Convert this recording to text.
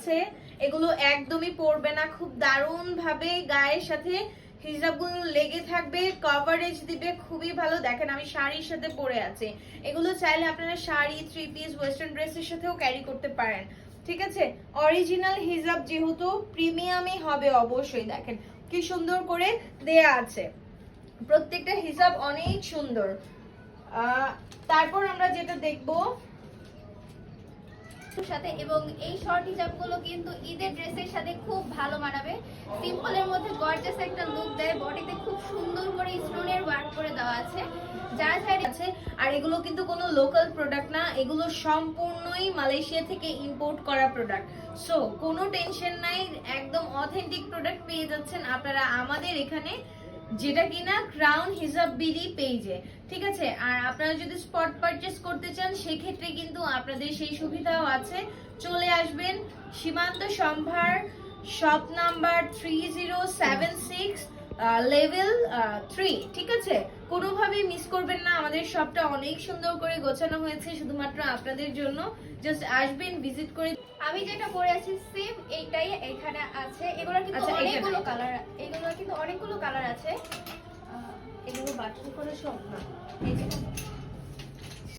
আছে, এগুলো একদমই পরবে না, খুব দারুণ ভাবে গায়ের সাথে হিজাবগুলো লেগে থাকবে, কভারেজ দিবে, খুবই ভালো। দেখেন আমি শাড়ির সাথে পরে আছি, এগুলো চাইলে আপনারা শাড়ি, থ্রি পিস, ওয়েস্টার্ন ড্রেসের সাথেও ক্যারি করতে পারেন। ঠিক আছে, অরিজিনাল হিজাব যেহেতু প্রিমিয়ামই হবে অবশ্যই। দেখেন কি সুন্দর করে দেয়া আছে, প্রত্যেকটা হিজাব অনেক সুন্দর। তারপর আমরা যেটা দেখবো সাথে, এবং এই শর্ট হিজাবগুলো কিন্তু ঈদের ড্রেসের সাথে খুব ভালো মানাবে। সিম্পলের মধ্যে গর্জিয়াস একটা লুক দেয়, বডিতে খুব সুন্দর করে স্টোনের ওয়ার্ক করে দেওয়া আছে, যার সাইডে আছে। আর এগুলো কিন্তু কোনো লোকাল প্রোডাক্ট না, এগুলো সম্পূর্ণই মালয়েশিয়া থেকে ইম্পোর্ট করা প্রোডাক্ট। সো কোনো টেনশন নাই, একদম অথেন্টিক প্রোডাক্ট পেয়ে যাচ্ছেন আপনারা আমাদের এখানে, যেটা কিনা ক্রাউন হিজাব বিডি পেজে। ঠিক আছে, আর আপনারা যদি স্পট পারচেজ করতে চান সেক্ষেত্রে কিন্তু আপনাদের সেই সুবিধাও আছে। চলে আসবেন সীমান্ত সম্ভার, শপ নাম্বার 3076, লেভেল 3। ঠিক আছে, কোনোভাবেই মিস করবেন না, আমাদের শপটা অনেক সুন্দর করে গোছানো হয়েছে শুধুমাত্র আপনাদের জন্য। জাস্ট আসবেন, ভিজিট করে। আমি যেটা পরে আছি সেম এইটাই এখানে আছে। এগুলো কিন্তু আচ্ছা, অনেকগুলো কালার, এগুলো কিন্তু অনেকগুলো কালার আছে। এগুলো বাছাই করে সব না, এই যে